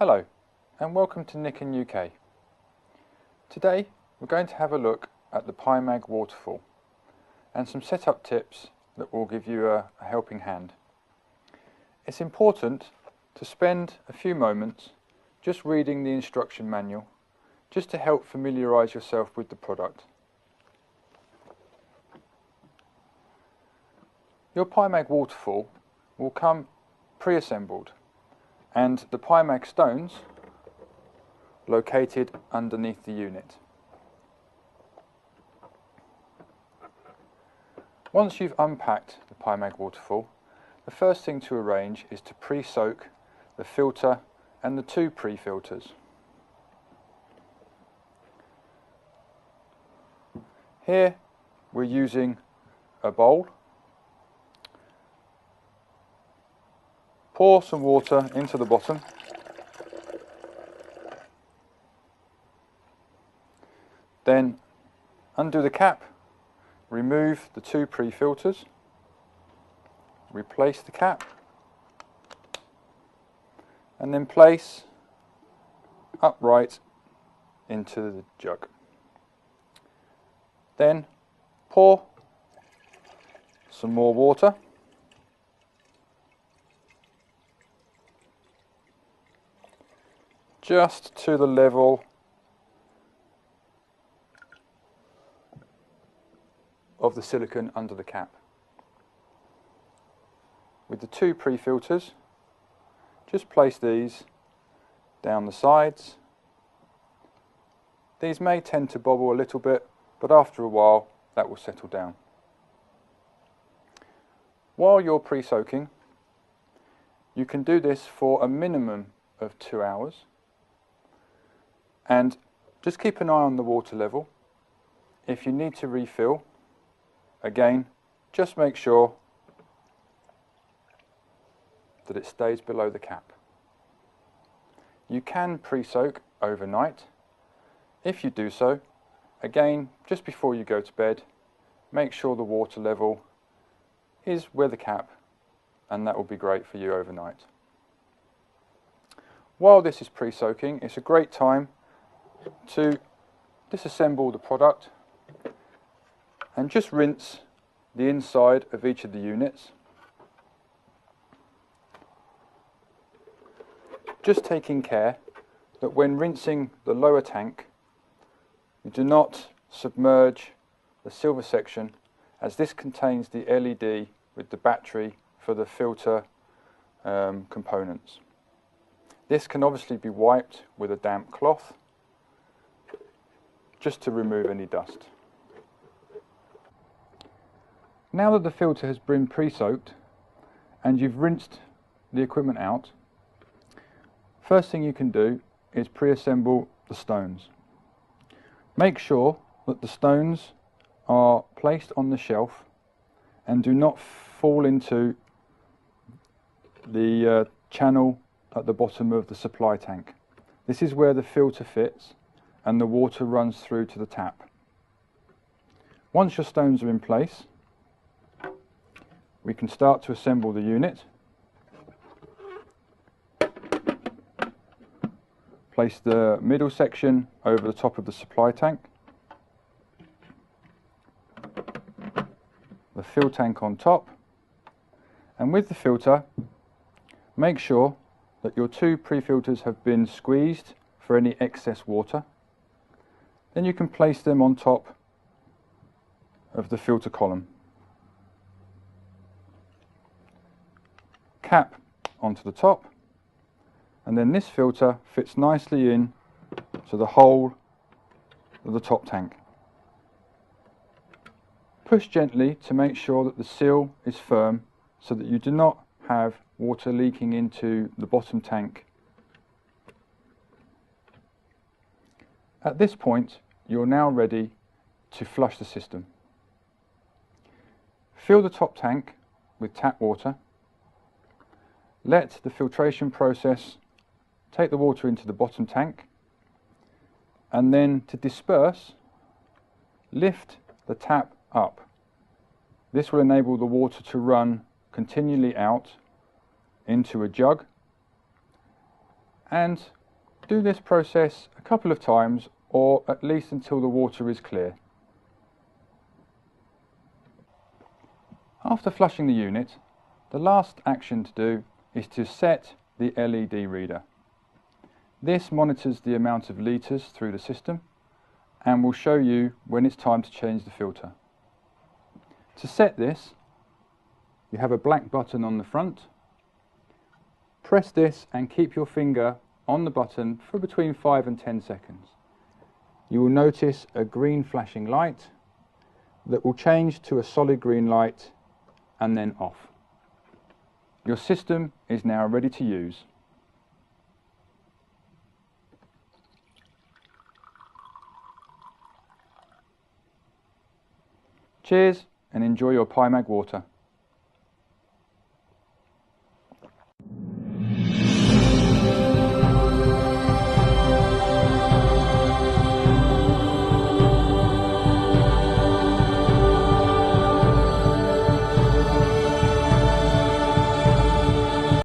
Hello and welcome to Nikken UK. Today we're going to have a look at the PiMag Waterfall and some setup tips that will give you a helping hand. It's important to spend a few moments just reading the instruction manual just to help familiarise yourself with the product. Your PiMag Waterfall will come pre-assembled and the PiMag stones located underneath the unit. Once you've unpacked the PiMag Waterfall, the first thing to arrange is to pre-soak the filter and the two pre-filters. Here we're using a bowl. Pour some water into the bottom. Then undo the cap, remove the two pre-filters, replace the cap, and then place upright into the jug. Then pour some more water. Just to the level of the silicone under the cap. With the two pre-filters, just place these down the sides. These may tend to bobble a little bit, but after a while that will settle down. While you're pre-soaking, you can do this for a minimum of 2 hours. And just keep an eye on the water level. If you need to refill, again, just make sure that it stays below the cap. You can pre-soak overnight. If you do so, again, just before you go to bed, make sure the water level is where the cap, and that will be great for you overnight. While this is pre-soaking, it's a great time to disassemble the product and just rinse the inside of each of the units, just taking care that when rinsing the lower tank you do not submerge the silver section, as this contains the LED with the battery for the filter components. This can obviously be wiped with a damp cloth just to remove any dust. Now that the filter has been pre-soaked and you've rinsed the equipment out, first thing you can do is pre-assemble the stones. Make sure that the stones are placed on the shelf and do not fall into the channel at the bottom of the supply tank. This is where the filter fits and the water runs through to the tap. Once your stones are in place, we can start to assemble the unit. Place the middle section over the top of the supply tank, the fill tank on top, and with the filter, make sure that your two pre-filters have been squeezed for any excess water. Then you can place them on top of the filter column. Cap onto the top, and then this filter fits nicely in to the hole of the top tank. Push gently to make sure that the seal is firm so that you do not have water leaking into the bottom tank. At this point, you're now ready to flush the system. Fill the top tank with tap water. Let the filtration process take the water into the bottom tank, and then to disperse, lift the tap up. This will enable the water to run continually out into a jug and do this process a couple of times, or at least until the water is clear. After flushing the unit, the last action to do is to set the LED reader. This monitors the amount of litres through the system and will show you when it's time to change the filter. To set this, you have a black button on the front. Press this and keep your finger on the button for between 5 and 10 seconds. You will notice a green flashing light that will change to a solid green light and then off. Your system is now ready to use. Cheers and enjoy your PiMag water.